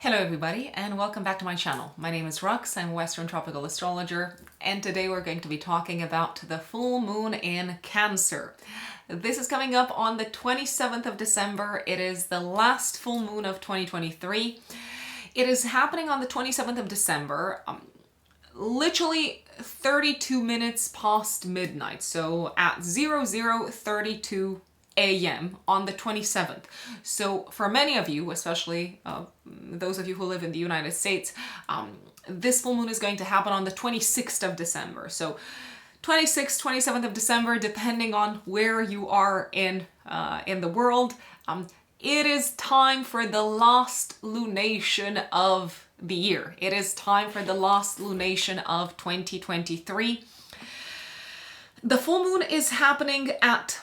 Hello everybody and welcome back to my channel. My name is Rux, I'm a Western Tropical Astrologer, and today we're going to be talking about the full moon in Cancer. This is coming up on the 27th of December. It is the last full moon of 2023. It is happening on the 27th of December, literally 32 minutes past midnight, so at 00:32 a.m. on the 27th. So for many of you, especially those of you who live in the United States, this full moon is going to happen on the 26th of December. So 26th, 27th of December, depending on where you are in the world, it is time for the last lunation of the year. It is time for the last lunation of 2023. The full moon is happening at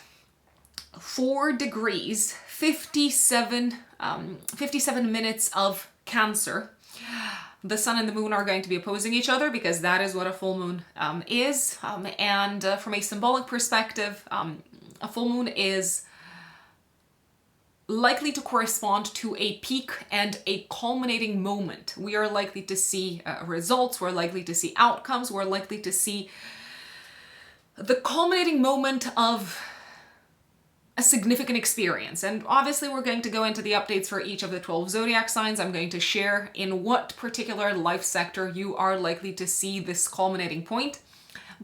4 degrees, 57 minutes of Cancer. The sun and the moon are going to be opposing each other because that is what a full moon is. And from a symbolic perspective, a full moon is likely to correspond to a peak and a culminating moment. We are likely to see results, we're likely to see outcomes, we're likely to see the culminating moment of a significant experience. And obviously we're going to go into the updates for each of the 12 zodiac signs. I'm going to share in what particular life sector you are likely to see this culminating point.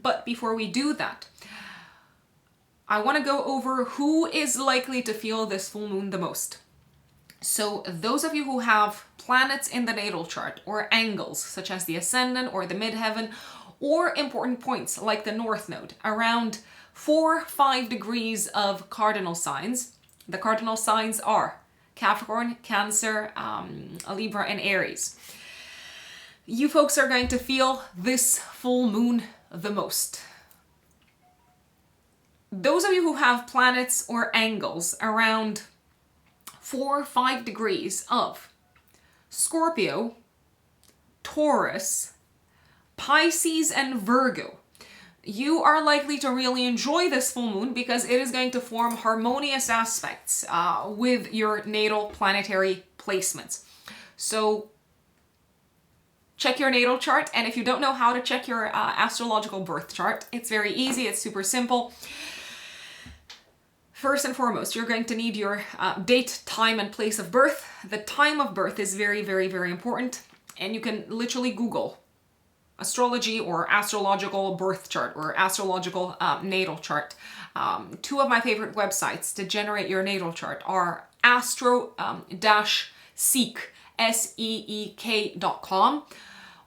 But before we do that, I want to go over who is likely to feel this full moon the most. So those of you who have planets in the natal chart or angles such as the ascendant or the midheaven, or important points like the north node around 4-5 degrees of cardinal signs. The cardinal signs are Capricorn, Cancer, Libra, and Aries. You folks are going to feel this full moon the most. Those of you who have planets or angles around 4-5 degrees of Scorpio, Taurus, Pisces, and Virgo, you are likely to really enjoy this full moon because it is going to form harmonious aspects with your natal planetary placements. So check your natal chart, and if you don't know how to check your astrological birth chart, it's very easy, it's super simple. First and foremost, you're going to need your date, time, and place of birth. The time of birth is very, very, very important, and you can literally Google astrology or astrological birth chart or astrological natal chart. Two of my favorite websites to generate your natal chart are astro-seek, seek.com,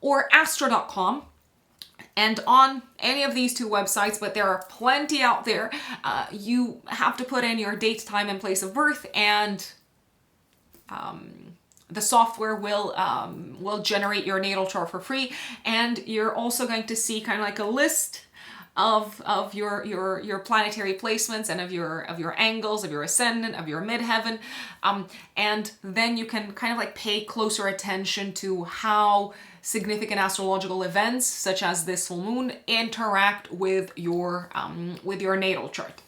or astro.com. And on any of these two websites, but there are plenty out there, you have to put in your date, time, and place of birth, and the software will generate your natal chart for free. And you're also going to see kind of like a list of your planetary placements and of your angles, of your ascendant, of your midheaven, and then you can kind of like pay closer attention to how significant astrological events such as this full moon interact with your natal chart.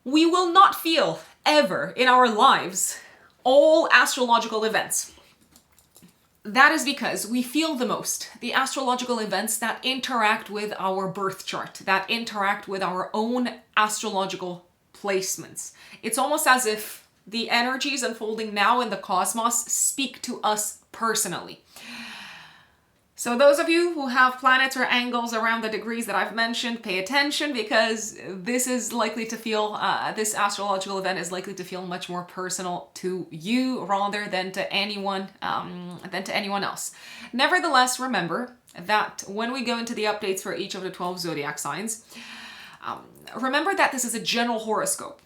We will not feel ever in our lives all astrological events. That is because we feel the most the astrological events that interact with our birth chart, that interact with our own astrological placements. It's almost as if the energies unfolding now in the cosmos speak to us personally. So those of you who have planets or angles around the degrees that I've mentioned, pay attention, because this is likely to feel, this astrological event is likely to feel much more personal to you rather than to anyone else. Nevertheless, remember that when we go into the updates for each of the 12 zodiac signs, remember that this is a general horoscope.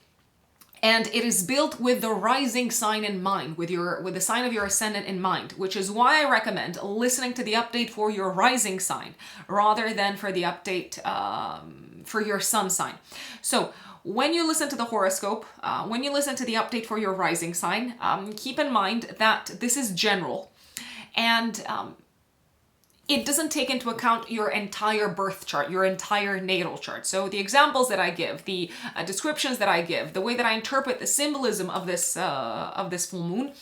And it is built with the rising sign in mind, with the sign of your ascendant in mind, which is why I recommend listening to the update for your rising sign rather than for the update for your sun sign. So when you listen to the horoscope, when you listen to the update for your rising sign, keep in mind that this is general, and it doesn't take into account your entire birth chart, your entire natal chart. So the examples that I give, the descriptions that I give, the way that I interpret the symbolism of this full moon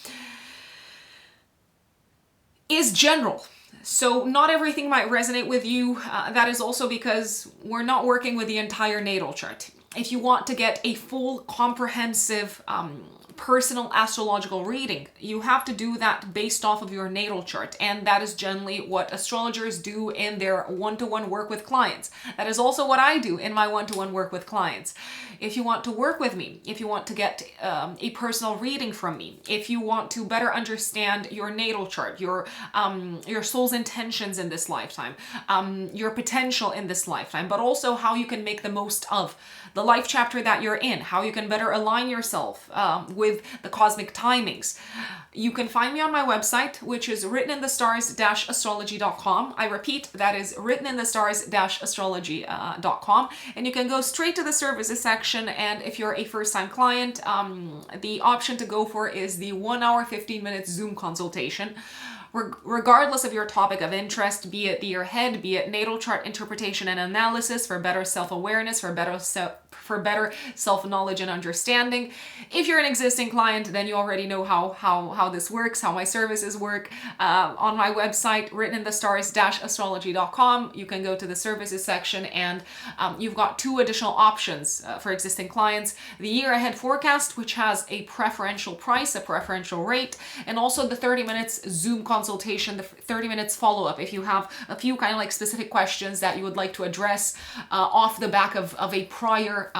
is general. So not everything might resonate with you. That is also because we're not working with the entire natal chart. If you want to get a full, comprehensive, personal astrological reading, you have to do that based off of your natal chart, and that is generally what astrologers do in their one-to-one work with clients. That is also what I do in my one-to-one work with clients. If you want to work with me, if you want to get a personal reading from me, if you want to better understand your natal chart, your soul's intentions in this lifetime, your potential in this lifetime, but also how you can make the most of the life chapter that you're in, how you can better align yourself with the cosmic timings, you can find me on my website, which is writteninthestars-astrology.com. I repeat, that is writteninthestars-astrology.com. And you can go straight to the services section. And if you're a first-time client, the option to go for is the 1 hour, 15 minutes Zoom consultation. Regardless of your topic of interest, be it the year ahead, be it natal chart interpretation and analysis for better self-awareness, for better self-knowledge and understanding. If you're an existing client, then you already know how this works, how my services work. On my website, writteninthestars-astrology.com, you can go to the services section, and you've got 2 additional options for existing clients. The year ahead forecast, which has a preferential price, a preferential rate, and also the 30 minutes Zoom consultation, the 30 minutes follow-up if you have a few kind of like specific questions that you would like to address off the back of a prior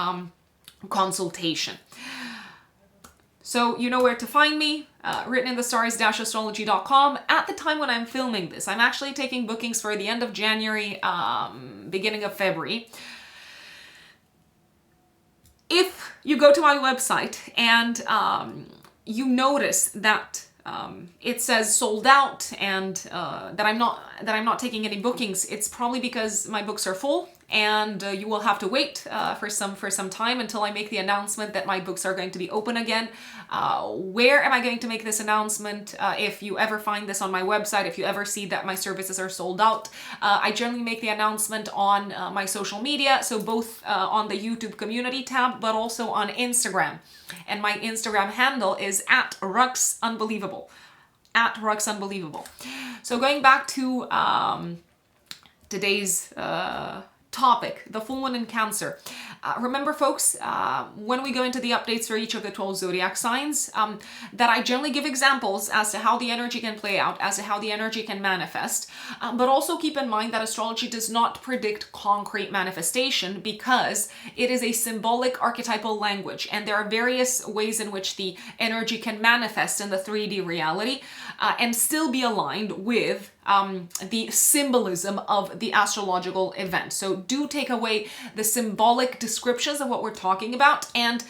consultation. So you know where to find me, writteninthestars-astrology.com. At the time when I'm filming this, I'm actually taking bookings for the end of January, beginning of February. If you go to my website and you notice that it says sold out and that I'm not taking any bookings, it's probably because my books are full, and you will have to wait for some time until I make the announcement that my books are going to be open again. Where am I going to make this announcement? If you ever find this on my website, if you ever see that my services are sold out, I generally make the announcement on my social media, so both on the YouTube community tab, but also on Instagram. And my Instagram handle is @ruxunbelievable. @ruxunbelievable. So going back to today's topic, the full moon in Cancer. Remember, folks, when we go into the updates for each of the 12 zodiac signs, that I generally give examples as to how the energy can play out, as to how the energy can manifest. But also keep in mind that astrology does not predict concrete manifestation, because it is a symbolic archetypal language, and there are various ways in which the energy can manifest in the 3D reality and still be aligned with the symbolism of the astrological event. So do take away the symbolic descriptions of what we're talking about, and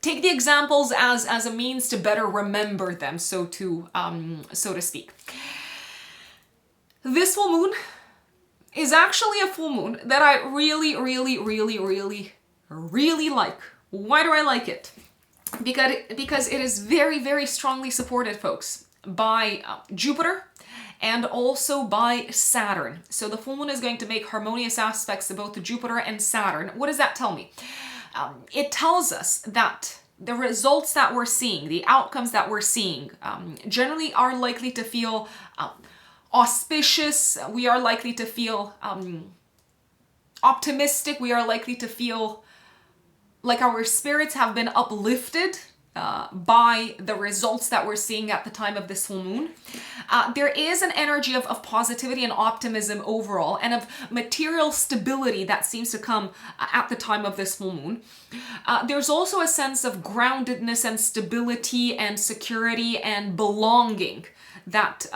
take the examples as a means to better remember them, so to speak. This full moon is actually a full moon that I really like. Why do I like it? Because it is very, very strongly supported, folks, by Jupiter and also by Saturn. So the full moon is going to make harmonious aspects to both Jupiter and Saturn. What does that tell me? It tells us that the results that we're seeing, the outcomes that we're seeing, generally are likely to feel auspicious. We are likely to feel optimistic. We are likely to feel like our spirits have been uplifted by the results that we're seeing at the time of this full moon. There is an energy of positivity and optimism overall, and of material stability that seems to come at the time of this full moon. There's also a sense of groundedness and stability and security and belonging that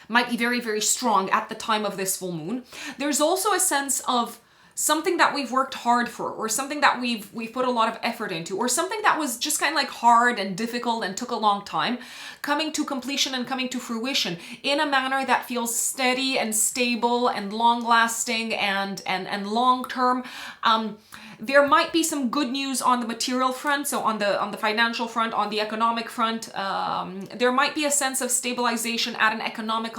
might be very, very strong at the time of this full moon. There's also a sense of something that we've worked hard for, or something that we've put a lot of effort into, or something that was just kind of like hard and difficult and took a long time, coming to completion and coming to fruition in a manner that feels steady and stable and long-lasting and long-term. There might be some good news on the material front, so on the financial front, on the economic front. There might be a sense of stabilization at an economic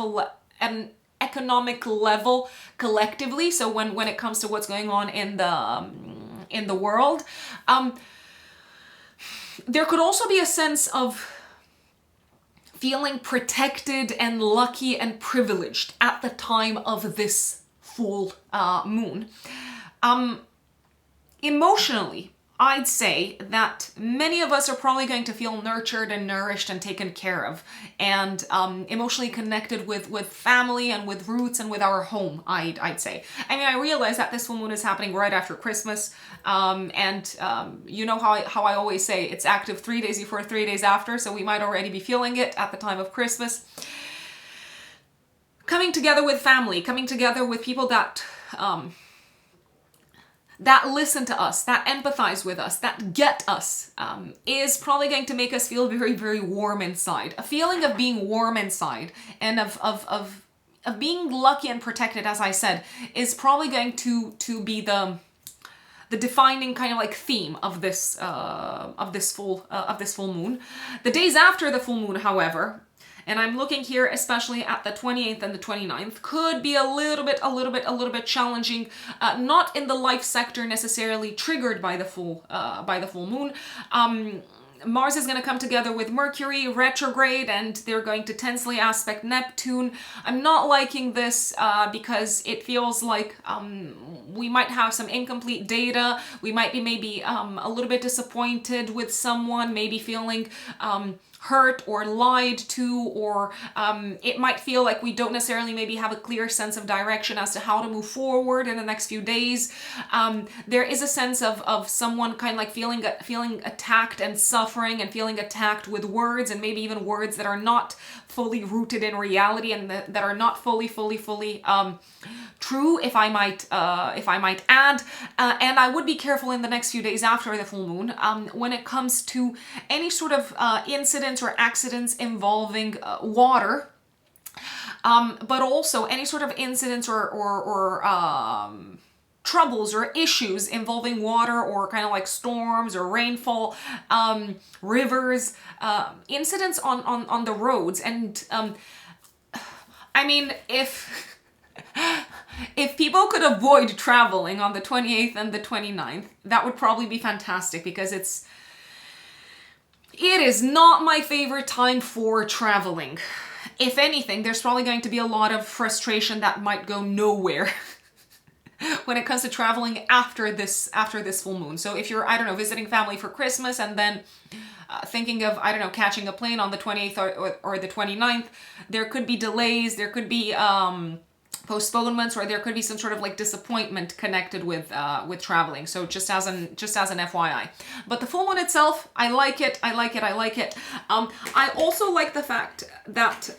level collectively, so when it comes to what's going on in the world. There could also be a sense of feeling protected and lucky and privileged at the time of this full moon. Emotionally, I'd say that many of us are probably going to feel nurtured and nourished and taken care of, and emotionally connected with family and with roots and with our home, I'd say. I mean, I realize that this full moon is happening right after Christmas, and you know how I always say it's active 3 days before, 3 days after, so we might already be feeling it at the time of Christmas. Coming together with family, coming together with people that listen to us, that empathize with us, that get us, is probably going to make us feel very, very warm inside. A feeling of being warm inside and of being lucky and protected, as I said, is probably going to be the defining kind of like theme of this full moon. The days after the full moon, however, and I'm looking here especially at the 28th and the 29th, could be a little bit challenging, not in the life sector necessarily triggered by the full moon. Mars is going to come together with Mercury retrograde, and they're going to tensely aspect Neptune. I'm not liking this because it feels like we might have some incomplete data. We might be maybe a little bit disappointed with someone, maybe feeling hurt or lied to, or it might feel like we don't necessarily maybe have a clear sense of direction as to how to move forward in the next few days. There is a sense of someone kind of like feeling attacked and suffering and feeling attacked with words, and maybe even words that are not fully rooted in reality and that are not fully true, if I might add. And I would be careful in the next few days after the full moon when it comes to any sort of incidents or accidents involving water, but also any sort of incidents or troubles or issues involving water, or kind of like storms or rainfall, rivers, incidents on the roads. And I mean, if people could avoid traveling on the 28th and the 29th, that would probably be fantastic, because it is not my favorite time for traveling. If anything, there's probably going to be a lot of frustration that might go nowhere when it comes to traveling after this full moon. So if you're, I don't know, visiting family for Christmas and then thinking of, I don't know, catching a plane on the 28th or the 29th, there could be delays, there could be postponements, or there could be some sort of like disappointment connected with traveling. So just as an FYI. But the full moon itself, I like it. I also like the fact that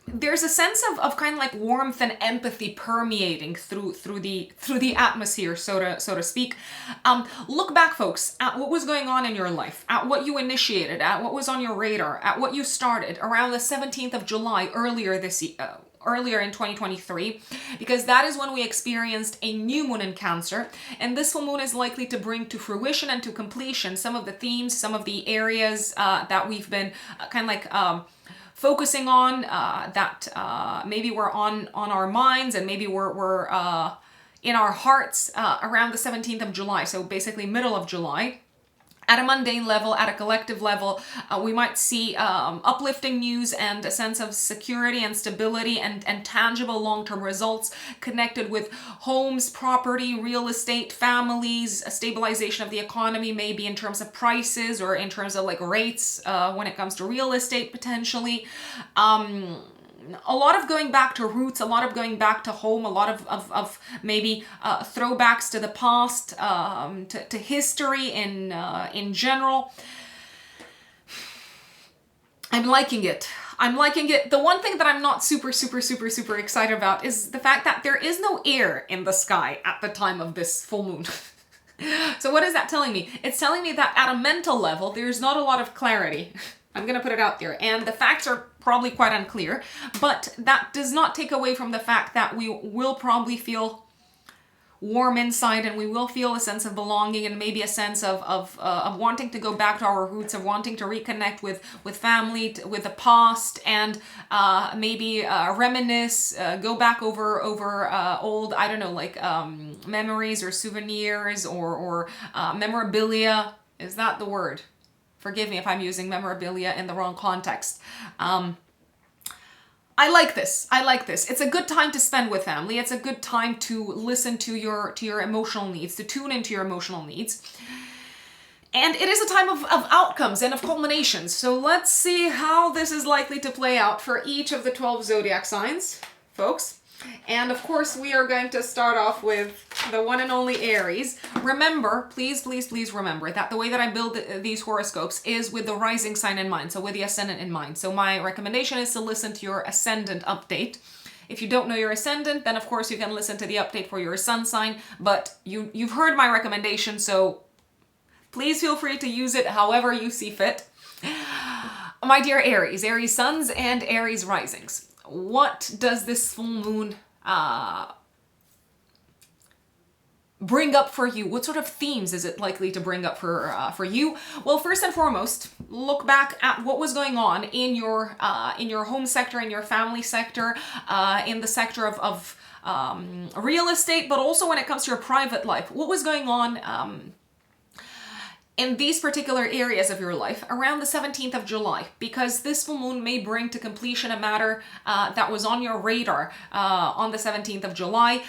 there's a sense of kind of like warmth and empathy permeating through the atmosphere, so to speak. Look back, folks, at what was going on in your life, at what you initiated, at what was on your radar, at what you started around the 17th of July earlier in 2023, because that is when we experienced a new moon in Cancer, and this full moon is likely to bring to fruition and to completion some of the themes, some of the areas that we've been kind of like focusing on, that maybe were on our minds, and maybe we're in our hearts around the 17th of July, so basically middle of July. At a mundane level, at a collective level, we might see uplifting news and a sense of security and stability and tangible long-term results connected with homes, property, real estate, families, a stabilization of the economy, maybe in terms of prices or in terms of like rates when it comes to real estate potentially. A lot of going back to roots, a lot of going back to home, a lot of maybe throwbacks to the past, to history in general. I'm liking it. The one thing that I'm not super excited about is the fact that there is no air in the sky at the time of this full moon. So what is that telling me? It's telling me that at a mental level, there's not a lot of clarity. I'm going to put it out there. And the facts are probably quite unclear, but that does not take away from the fact that we will probably feel warm inside, and we will feel a sense of belonging, and maybe a sense of wanting to go back to our roots, of wanting to reconnect with family, with the past, and maybe reminisce, go back over old, I don't know, like memories or souvenirs or memorabilia. Is that the word? Forgive me if I'm using memorabilia in the wrong context. I like this. I like this. It's a good time to spend with family. It's a good time to listen to your emotional needs, to tune into your emotional needs. And it is a time of outcomes and of culminations. So let's see how this is likely to play out for each of the 12 zodiac signs, folks. And of course, we are going to start off with the one and only Aries. Remember, please, please, please remember that the way that I build these horoscopes is with the rising sign in mind, so with the ascendant in mind. So my recommendation is to listen to your ascendant update. If you don't know your ascendant, then of course you can listen to the update for your sun sign, but you've heard my recommendation, so please feel free to use it however you see fit. My dear Aries, Aries suns and Aries risings. What does this full moon bring up for you? What sort of themes is it likely to bring up for you? Well, first and foremost, look back at what was going on in your home sector, in your family sector, in the sector of real estate, but also when it comes to your private life. What was going on in these particular areas of your life around the 17th of July, because this full moon may bring to completion a matter that was on your radar on the 17th of July.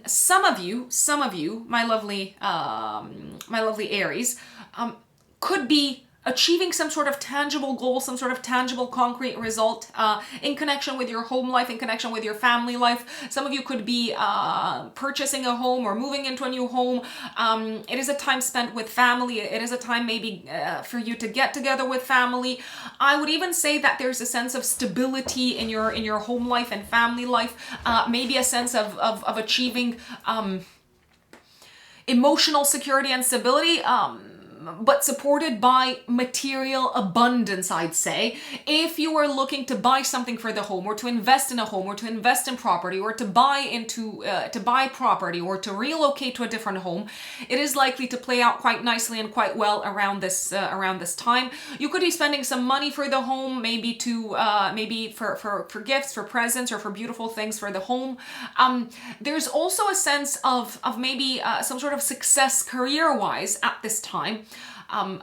Some of you, my lovely Aries, could be achieving some sort of tangible goal, some sort of tangible concrete result in connection with your home life, in connection with your family life. Some of you could be purchasing a home or moving into a new home. It is a time spent with family. It is a time maybe for you to get together with family. I would even say that there's a sense of stability in your home life and family life. Maybe a sense of achieving emotional security and stability. But supported by material abundance, I'd say. If you are looking to buy something for the home, or to invest in a home, or to invest in property, or to buy property, or to relocate to a different home, it is likely to play out quite nicely and quite well around this time. You could be spending some money for the home, maybe for gifts, for presents, or for beautiful things for the home. There's also a sense of maybe some sort of success career-wise at this time.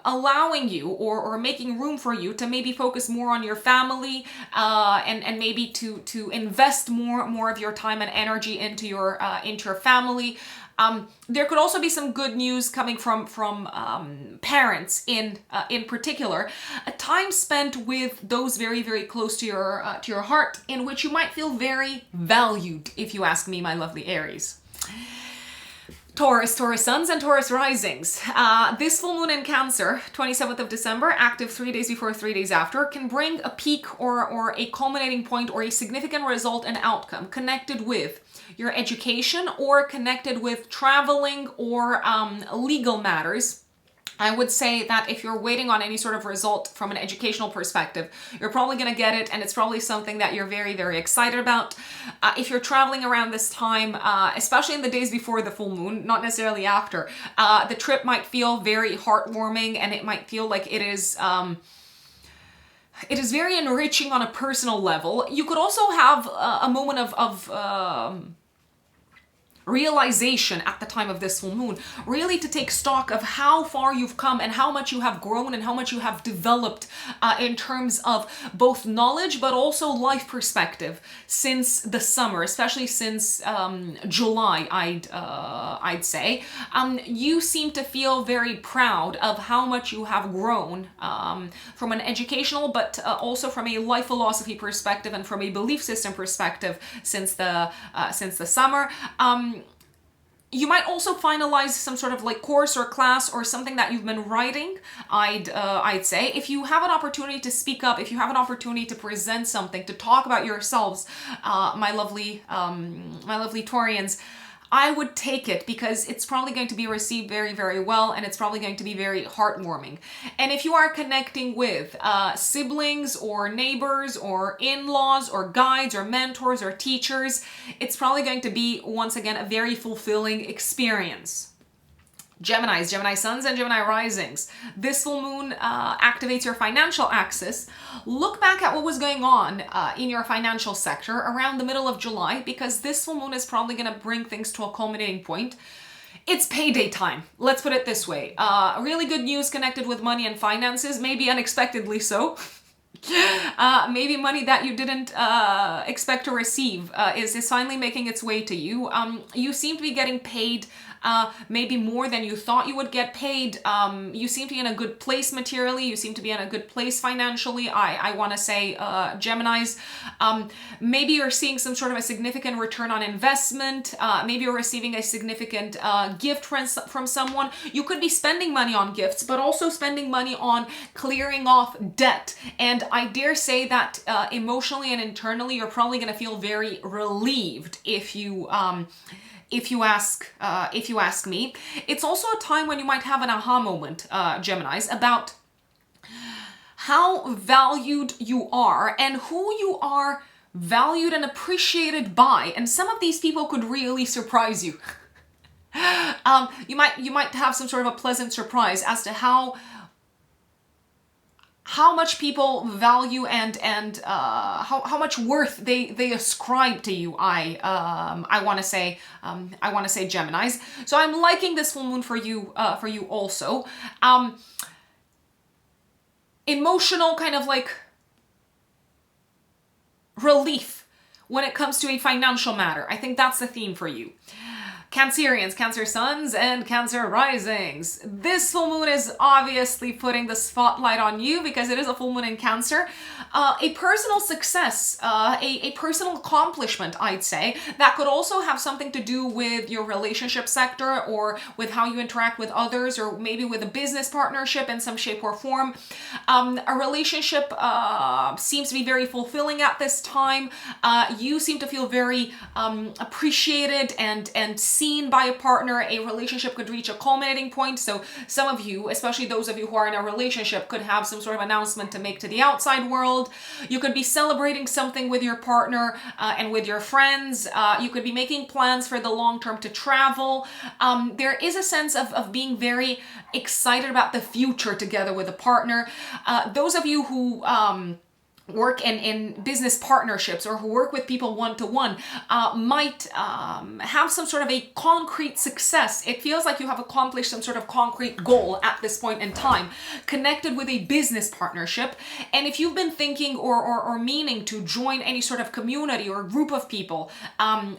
Allowing you or making room for you to maybe focus more on your family and maybe to invest more of your time and energy into your family. There could also be some good news coming from parents in particular. A time spent with those very, very close to your heart, in which you might feel very valued, if you ask me, my lovely Aries. Taurus, Taurus suns, and Taurus risings. This full moon in Cancer, 27th of December, active 3 days before, 3 days after, can bring a peak or a culminating point or a significant result and outcome connected with your education or connected with traveling or legal matters. I would say that if you're waiting on any sort of result from an educational perspective, you're probably going to get it, and it's probably something that you're very, very excited about. If you're traveling around this time, especially in the days before the full moon, not necessarily after, the trip might feel very heartwarming, and it might feel like it is very enriching on a personal level. You could also have a moment of realization at the time of this full moon, really to take stock of how far you've come and how much you have grown and how much you have developed in terms of both knowledge but also life perspective since the summer, especially since July, I'd say. You seem to feel very proud of how much you have grown from an educational but also from a life philosophy perspective and from a belief system perspective since the summer. You might also finalize some sort of like course or class or something that you've been writing, I'd say. If you have an opportunity to speak up, if you have an opportunity to present something, to talk about yourselves, my lovely Taurians, I would take it, because it's probably going to be received very, very well, and it's probably going to be very heartwarming. And if you are connecting with siblings or neighbors or in-laws or guides or mentors or teachers, it's probably going to be, once again, a very fulfilling experience. Geminis, Gemini suns, and Gemini risings. This full moon activates your financial axis. Look back at what was going on in your financial sector around the middle of July, because this full moon is probably going to bring things to a culminating point. it's payday time. Let's put it this way. Really good news connected with money and finances, maybe unexpectedly so. Maybe money that you didn't expect to receive is finally making its way to you. You seem to be getting paid maybe more than you thought you would get paid. You seem to be in a good place materially. You seem to be in a good place financially. I want to say, Geminis, maybe you're seeing some sort of a significant return on investment. Maybe you're receiving a significant gift from someone. You could be spending money on gifts, but also spending money on clearing off debt. And I dare say that emotionally and internally, you're probably going to feel very relieved if you ask me. It's also a time when you might have an aha moment, Geminis, about how valued you are and who you are valued and appreciated by. And some of these people could really surprise you. You might have some sort of a pleasant surprise as to how much people value and how much worth they ascribe to you. I want to say Geminis. So I'm liking this full moon for you also. Emotional kind of like relief when it comes to a financial matter. I think that's the theme for you. Cancerians, Cancer suns, and Cancer risings. This full moon is obviously putting the spotlight on you because it is a full moon in Cancer. A personal success, a personal accomplishment, I'd say, that could also have something to do with your relationship sector or with how you interact with others, or maybe with a business partnership in some shape or form. A relationship seems to be very fulfilling at this time. You seem to feel very appreciated and seen by a partner. A relationship could reach a culminating point. So some of you, especially those of you who are in a relationship, could have some sort of announcement to make to the outside world. You could be celebrating something with your partner and with your friends. You could be making plans for the long term to travel. There is a sense of being very excited about the future together with a partner. Those of you who work in business partnerships or who work with people one-to-one might have some sort of a concrete success. It feels like you have accomplished some sort of concrete goal at this point in time connected with a business partnership. And if you've been thinking or meaning to join any sort of community or group of people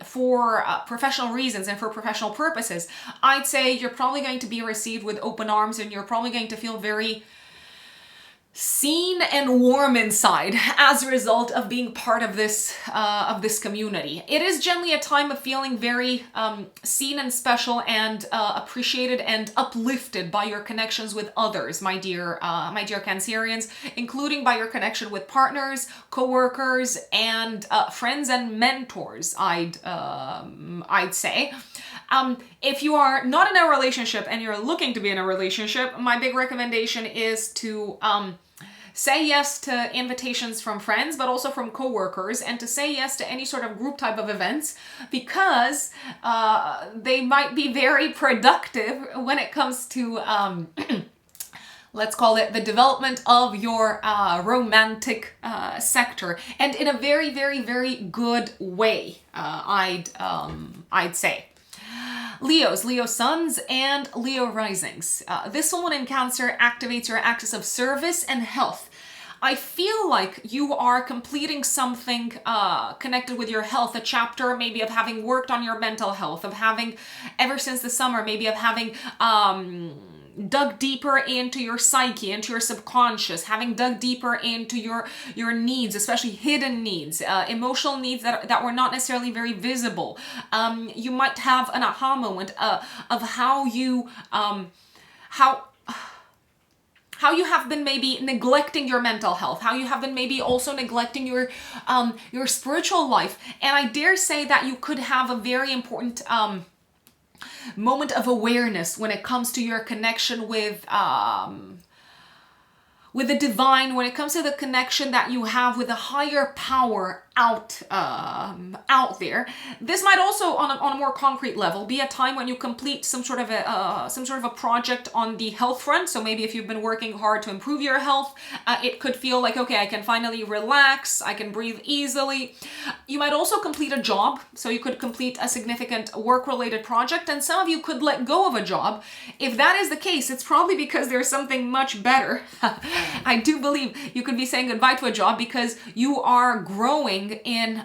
for professional reasons and for professional purposes, I'd say you're probably going to be received with open arms, and you're probably going to feel very seen and warm inside as a result of being part of this community. It is generally a time of feeling very seen and special and appreciated and uplifted by your connections with others, my dear Cancerians, including by your connection with partners, co-workers, and friends and mentors, I'd say. If you are not in a relationship and you're looking to be in a relationship, my big recommendation is to say yes to invitations from friends, but also from coworkers, and to say yes to any sort of group type of events, because they might be very productive when it comes to let's call it the development of your romantic sector, and in a very, very, very good way, I'd say. Leo suns and Leo risings. This one in Cancer activates your axis of service and health. I feel like you are completing something connected with your health, a chapter maybe of having worked on your mental health, of having, ever since the summer, maybe of having dug deeper into your psyche, into your subconscious, having dug deeper into your needs, especially hidden needs, emotional needs that were not necessarily very visible. You might have an aha moment of how you have been maybe neglecting your mental health, how you have been maybe also neglecting your spiritual life. And I dare say that you could have a very important moment of awareness when it comes to your connection with the divine, when it comes to the connection that you have with a higher power out there. This might also, on a more concrete level, be a time when you complete some sort of a project on the health front. So maybe if you've been working hard to improve your health, it could feel like, okay, I can finally relax, I can breathe easily. You might also complete a job, so you could complete a significant work-related project, and some of you could let go of a job. If that is the case, it's probably because there's something much better. I do believe you could be saying goodbye to a job because you are growing in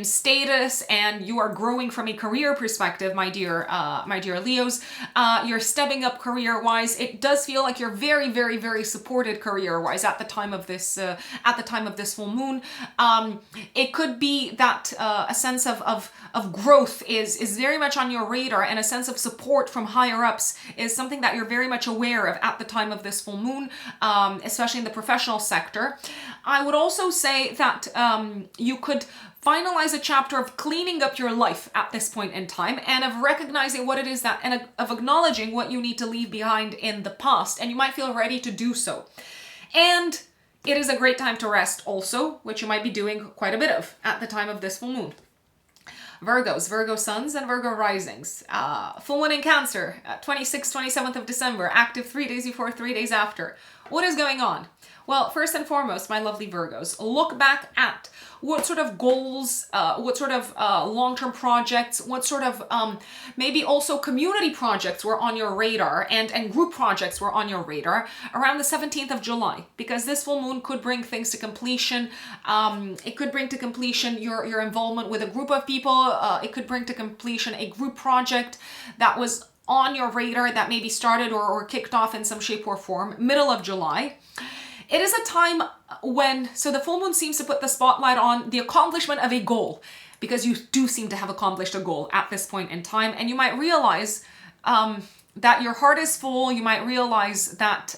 status, and you are growing from a career perspective, my dear Leos. You're stepping up career-wise. It does feel like you're very, very, very supported career-wise at the time of this full moon. It could be that a sense of growth is very much on your radar, and a sense of support from higher ups is something that you're very much aware of at the time of this full moon, especially in the professional sector. I would also say that you could finalize a chapter of cleaning up your life at this point in time, and of recognizing what it is that, and of acknowledging what you need to leave behind in the past, and you might feel ready to do so. And it is a great time to rest also, which you might be doing quite a bit of at the time of this full moon. Virgos, Virgo suns and Virgo risings. Full moon in Cancer, 26th, 27th of December, active 3 days before, 3 days after. What is going on? Well, first and foremost, my lovely Virgos, look back at what sort of goals, what sort of long-term projects, what sort of maybe also community projects were on your radar, and group projects were on your radar around the 17th of July, because this full moon could bring things to completion. It could bring to completion your involvement with a group of people. It could bring to completion a group project that was on your radar that maybe started or kicked off in some shape or form, middle of July. It is a time when, so the full moon seems to put the spotlight on the accomplishment of a goal, because you do seem to have accomplished a goal at this point in time, and you might realize that your heart is full. You might realize that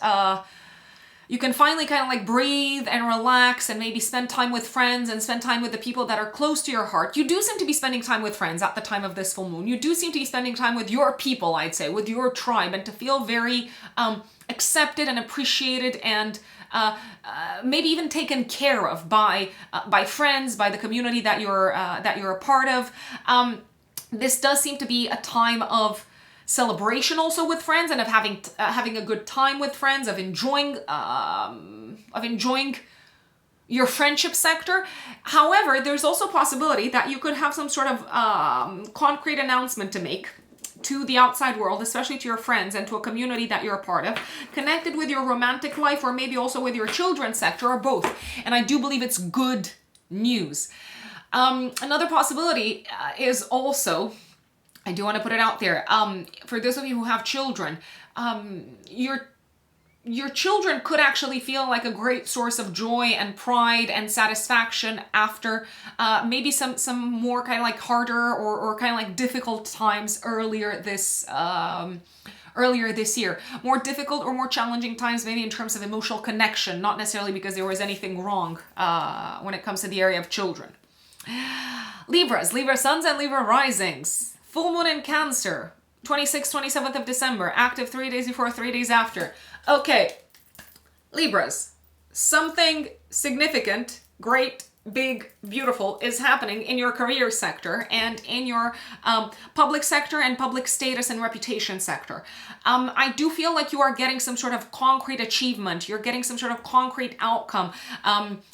you can finally kind of like breathe and relax, and maybe spend time with friends and spend time with the people that are close to your heart. You do seem to be spending time with friends at the time of this full moon. You do seem to be spending time with your people, I'd say, with your tribe, and to feel very accepted and appreciated, and maybe even taken care of by friends, by the community that you're a part of. This does seem to be a time of celebration also with friends, and of having a good time with friends, of enjoying your friendship sector. However, there's also a possibility that you could have some sort of concrete announcement to make to the outside world, especially to your friends and to a community that you're a part of, connected with your romantic life, or maybe also with your children's sector, or both. And I do believe it's good news. Another possibility is also, I do want to put it out there, for those of you who have children, your children could actually feel like a great source of joy and pride and satisfaction after maybe some more kind of like harder or kind of like difficult times earlier this year. More difficult or more challenging times, maybe in terms of emotional connection, not necessarily because there was anything wrong when it comes to the area of children. Libras, Libra suns and Libra risings. Full moon in Cancer, 26th, 27th of December, active 3 days before, 3 days after. Okay, Libras, something significant, great, big, beautiful is happening in your career sector and in your public sector and public status and reputation sector. I do feel like you are getting some sort of concrete achievement. You're getting some sort of concrete outcome,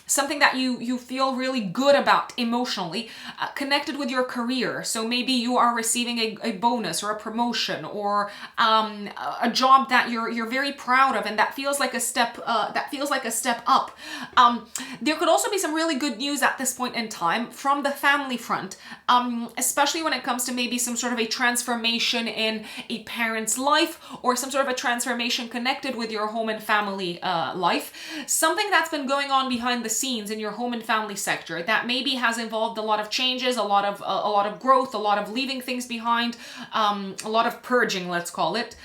something that you feel really good about emotionally, connected with your career. So maybe you are receiving a bonus or a promotion, or a job that you're very proud of, and that feels like a step up. There could also be some really good news at this point in time from the family front, especially when it comes to maybe some sort of a transformation in a parent's life, or some sort of a transformation connected with your home and family life. Something that's been going on behind the scenes in your home and family sector that maybe has involved a lot of changes, a lot of growth, a lot of leaving things behind, a lot of purging, let's call it.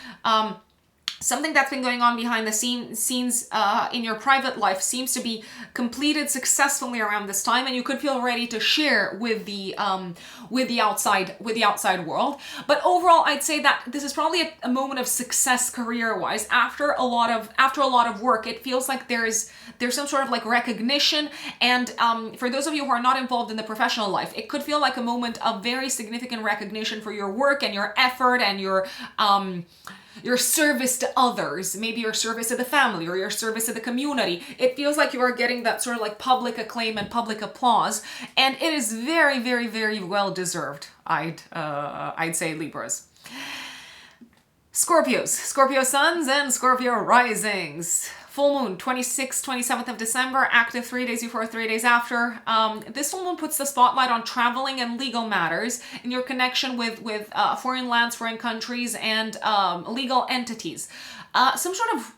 something that's been going on behind the scenes in your private life seems to be completed successfully around this time, and you could feel ready to share with the outside world. But overall, I'd say that this is probably a moment of success career-wise. After a lot of work, it feels like there's some sort of like recognition, and for those of you who are not involved in the professional life, it could feel like a moment of very significant recognition for your work and your effort and your service to others, maybe your service to the family or your service to the community. It feels like you are getting that sort of like public acclaim and public applause, and it is very, very, very well deserved. I'd say, Libras. Scorpio suns and Scorpio risings. Full moon, 26th, 27th of December, active 3 days before, 3 days after. This full moon puts the spotlight on traveling and legal matters in your connection with foreign lands, foreign countries, and legal entities. Some sort of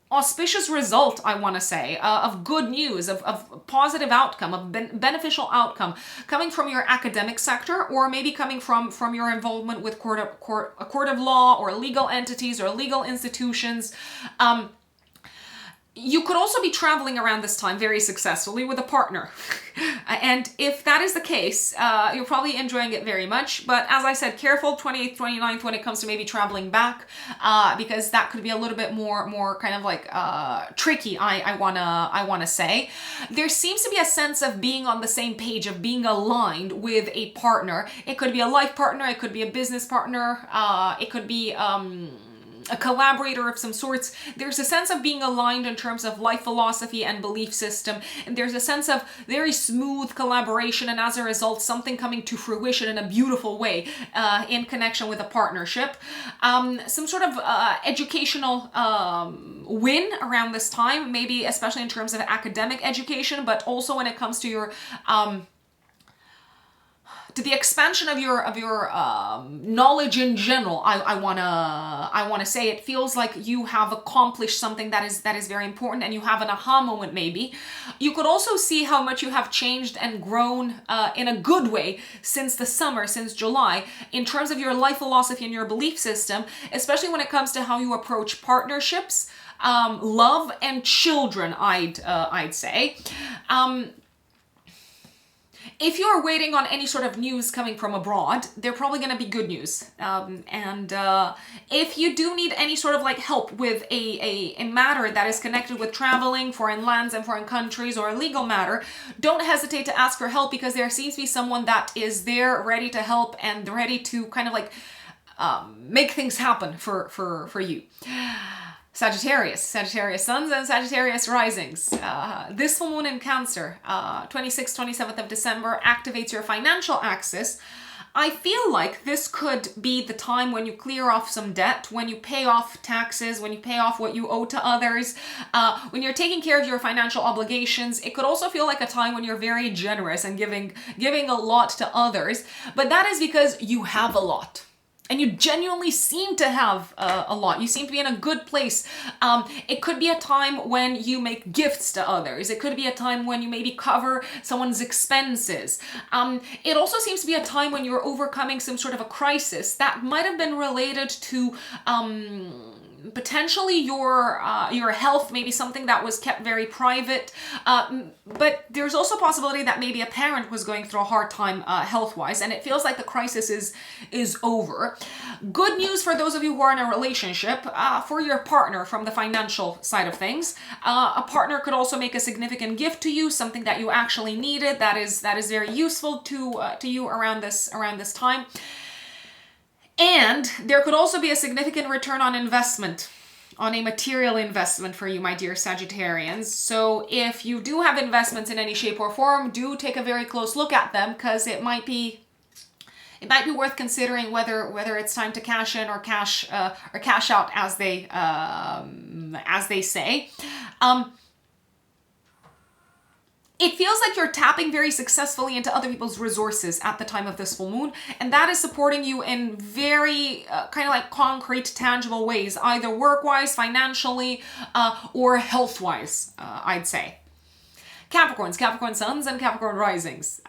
auspicious result, I want to say, of good news, of positive outcome, of beneficial outcome, coming from your academic sector, or maybe coming from your involvement with a court of law or legal entities or legal institutions. You could also be traveling around this time very successfully with a partner. And if that is the case, you're probably enjoying it very much. But as I said, careful 28th, 29th when it comes to maybe traveling back, because that could be a little bit more kind of like tricky, I wanna say. There seems to be a sense of being on the same page, of being aligned with a partner. It could be a life partner, it could be a business partner, it could be a collaborator of some sorts. There's a sense of being aligned in terms of life philosophy and belief system, and there's a sense of very smooth collaboration, and as a result, something coming to fruition in a beautiful way in connection with a partnership. Some sort of educational win around this time, maybe especially in terms of academic education, but also when it comes to your to the expansion of your knowledge in general. I wanna say it feels like you have accomplished something that is very important, and you have an aha moment maybe. You could also see how much you have changed and grown in a good way since the summer, since July, in terms of your life philosophy and your belief system, especially when it comes to how you approach partnerships, love, and children, I'd say. If you're waiting on any sort of news coming from abroad, they're probably going to be good news. And if you do need any sort of like help with a matter that is connected with traveling, foreign lands and foreign countries, or a legal matter, don't hesitate to ask for help, because there seems to be someone that is there ready to help and ready to kind of like make things happen for you. Sagittarius suns and Sagittarius risings. This full moon in Cancer, 26th, 27th of December, activates your financial axis. I feel like this could be the time when you clear off some debt, when you pay off taxes, when you pay off what you owe to others, when you're taking care of your financial obligations. It could also feel like a time when you're very generous and giving a lot to others, but that is because you have a lot. And you genuinely seem to have a lot. You seem to be in a good place. It could be a time when you make gifts to others. It could be a time when you maybe cover someone's expenses. It also seems to be a time when you're overcoming some sort of a crisis that might have been related to potentially your health, maybe something that was kept very private, but there's also a possibility that maybe a parent was going through a hard time health-wise, and it feels like the crisis is over. Good news for those of you who are in a relationship, for your partner from the financial side of things. A partner could also make a significant gift to you, something that you actually needed, that is very useful to you around this time. And there could also be a significant return on investment, on a material investment for you, my dear Sagittarians. So if you do have investments in any shape or form, do take a very close look at them, because it might be worth considering whether it's time to cash in or cash out, as they say. It feels like you're tapping very successfully into other people's resources at the time of this full moon, and that is supporting you in very kind of like concrete, tangible ways, either work-wise, financially, or health-wise, I'd say. Capricorn suns and Capricorn risings.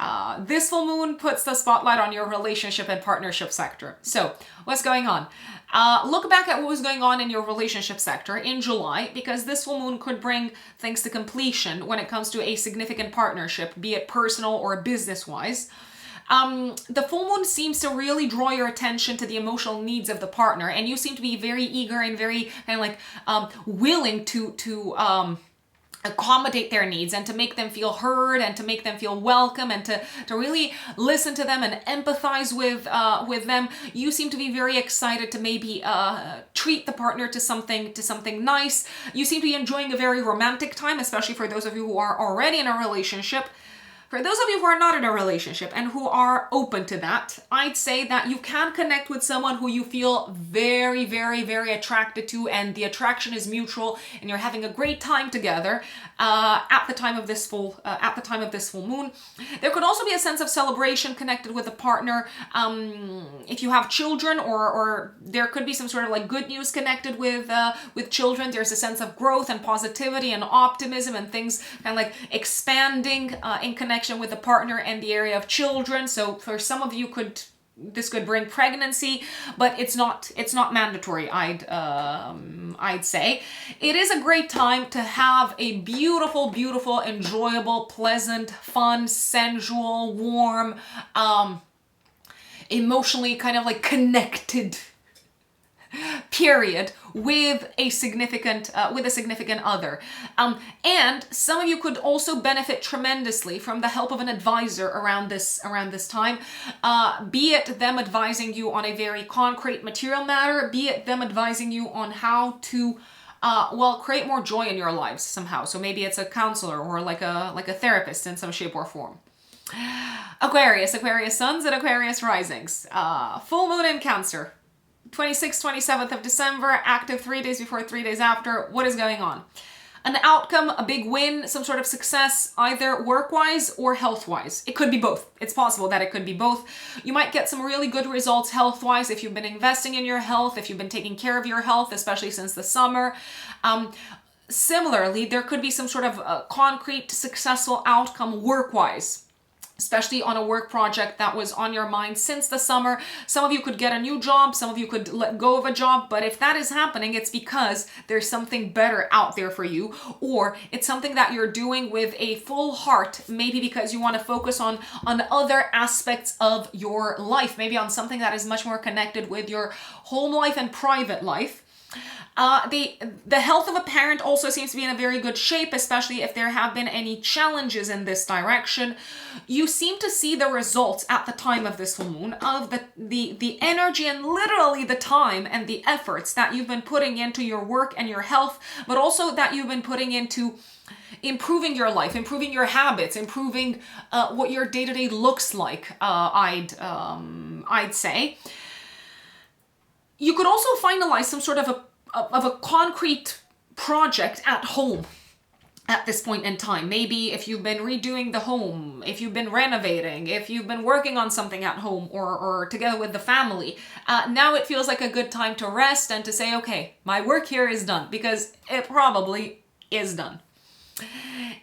This full moon puts the spotlight on your relationship and partnership sector. So what's going on? Look back at what was going on in your relationship sector in July, because this full moon could bring things to completion when it comes to a significant partnership, be it personal or business-wise. The full moon seems to really draw your attention to the emotional needs of the partner, and you seem to be very eager and very kind of like willing to accommodate their needs and to make them feel heard and to make them feel welcome and to really listen to them and empathize with them. You seem to be very excited to maybe treat the partner to something nice. You seem to be enjoying a very romantic time, especially for those of you who are already in a relationship. For those of you who are not in a relationship and who are open to that, I'd say that you can connect with someone who you feel very, very, very attracted to, and the attraction is mutual, and you're having a great time together at the time of this full moon. There could also be a sense of celebration connected with a partner. If you have children, or there could be some sort of like good news connected with children. There's a sense of growth and positivity and optimism and things kind of like expanding in connection with the partner and the area of children. So for some of you, this could bring pregnancy, but it's not mandatory. I'd say it is a great time to have a beautiful, enjoyable, pleasant, fun, sensual, warm, emotionally kind of like connected period with a significant other, and some of you could also benefit tremendously from the help of an advisor around this time, be it them advising you on a very concrete material matter, be it them advising you on how to create more joy in your lives somehow. So maybe it's a counselor or like a therapist in some shape or form. Aquarius suns and Aquarius risings, full moon in Cancer. 26th, 27th of December, active 3 days before, 3 days after. What is going on? An outcome, a big win, some sort of success, either work-wise or health-wise. It could be both. It's possible that it could be both. You might get some really good results health-wise if you've been investing in your health, if you've been taking care of your health, especially since the summer. Similarly, there could be some sort of concrete, successful outcome work-wise, especially on a work project that was on your mind since the summer. Some of you could get a new job, some of you could let go of a job, but if that is happening, it's because there's something better out there for you, or it's something that you're doing with a full heart, maybe because you want to focus on other aspects of your life, maybe on something that is much more connected with your home life and private life. The health of a parent also seems to be in a very good shape, especially if there have been any challenges in this direction. You seem to see the results at the time of this full moon of the energy and literally the time and the efforts that you've been putting into your work and your health, but also that you've been putting into improving your life, improving your habits, improving what your day-to-day looks like, I'd say. You could also finalize some sort of a concrete project at home at this point in time. Maybe if you've been redoing the home, if you've been renovating, if you've been working on something at home or together with the family, now it feels like a good time to rest and to say, okay, my work here is done, because it probably is done.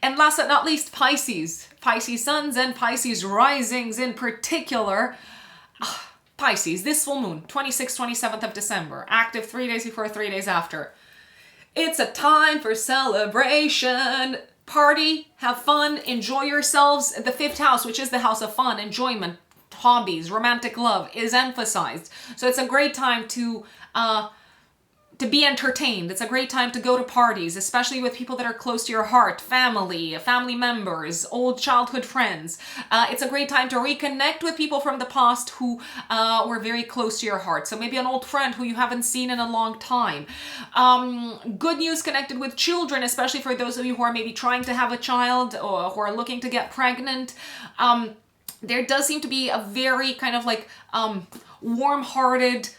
And last but not least, Pisces suns and Pisces risings in particular. Pisces, this full moon, 26th, 27th of December, active 3 days before, 3 days after. It's a time for celebration. Party, have fun, enjoy yourselves. The 5th house, which is the house of fun, enjoyment, hobbies, romantic love, is emphasized. So it's a great time to be entertained. It's a great time to go to parties, especially with people that are close to your heart, family members, old childhood friends. It's a great time to reconnect with people from the past who were very close to your heart. So maybe an old friend who you haven't seen in a long time. Good news connected with children, especially for those of you who are maybe trying to have a child or who are looking to get pregnant. There does seem to be a very kind of like warm-hearted,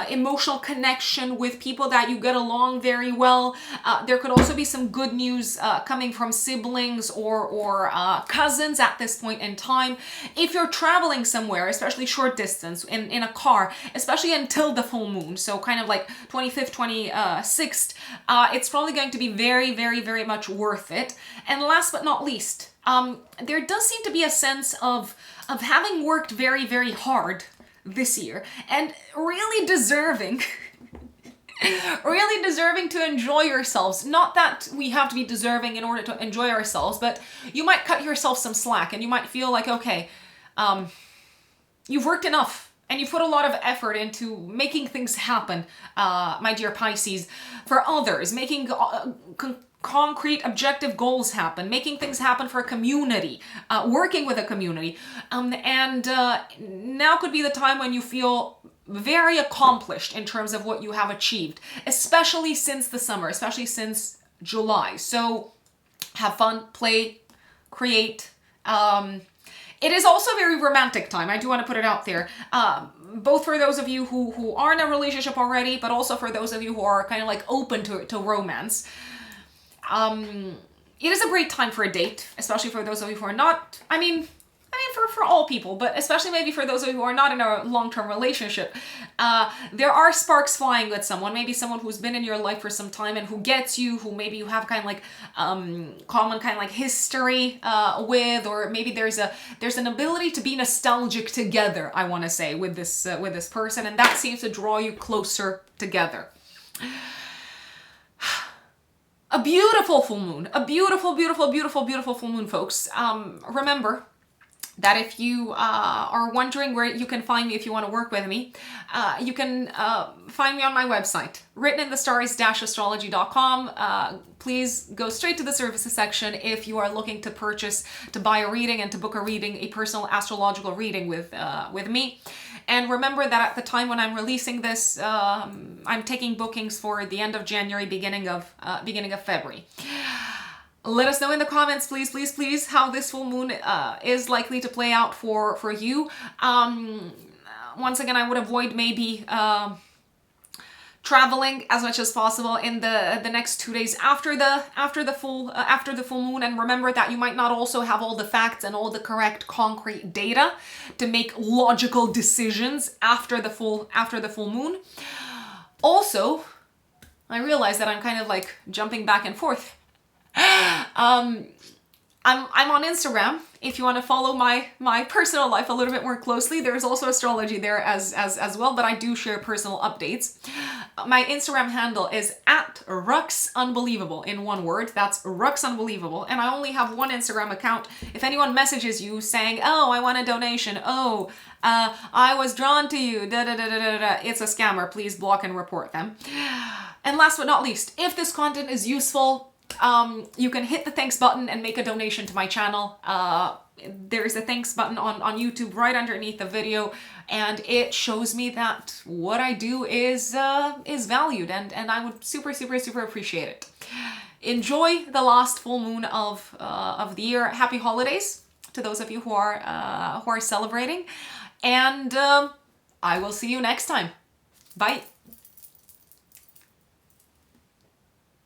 emotional connection with people that you get along very well. There could also be some good news coming from siblings or cousins at this point in time. If you're traveling somewhere, especially short distance, in a car, especially until the full moon, so kind of like 25th, 26th, it's probably going to be very, very, very much worth it. And last but not least, there does seem to be a sense of having worked very, very hard this year, and really deserving really deserving to enjoy yourselves. Not that we have to be deserving in order to enjoy ourselves, but you might cut yourself some slack and you might feel like, okay, you've worked enough and you put a lot of effort into making things happen, my dear Pisces, for others, making concrete objective goals happen, making things happen for a community, working with a community. And now could be the time when you feel very accomplished in terms of what you have achieved, especially since the summer, especially since July. So have fun, play, create. It is also a very romantic time. I do want to put it out there. Both for those of you who are in a relationship already, but also for those of you who are kind of like open to romance. It is a great time for a date, especially for those of you who are not, I mean, for all people, but especially maybe for those of you who are not in a long-term relationship. There are sparks flying with someone, maybe someone who's been in your life for some time and who gets you, who maybe you have kind of like common kind of like history with, or maybe there's an ability to be nostalgic together, I want to say, with this person, and that seems to draw you closer together. A beautiful full moon, a beautiful, beautiful, beautiful, beautiful full moon, folks. Remember that if you are wondering where you can find me if you want to work with me, you can find me on my website, writteninthestars-astrology.com. Please go straight to the services section if you are looking to buy a reading and to book a reading, a personal astrological reading with me. And remember that at the time when I'm releasing this, I'm taking bookings for the end of January, beginning of February. Let us know in the comments, please, please, please, how this full moon is likely to play out for you. Once again, I would avoid maybe traveling as much as possible in the next 2 days after the full moon. And remember that you might not also have all the facts and all the correct concrete data to make logical decisions after the full moon. Also, I realize that I'm kind of like jumping back and forth. I'm on Instagram. If you want to follow my personal life a little bit more closely, there's also astrology there as well, but I do share personal updates. My Instagram handle is @ruxunbelievable in one word. That's ruxunbelievable, and I only have one Instagram account. If anyone messages you saying, "Oh, I want a donation," "Oh, I was drawn to you," it's a scammer. Please block and report them. And last but not least, if this content is useful, you can hit the thanks button and make a donation to my channel. There's a thanks button on YouTube right underneath the video, and it shows me that what I do is valued, and I would super, super, super appreciate it. Enjoy the last full moon of the year. Happy holidays to those of you who are celebrating, and I will see you next time. Bye.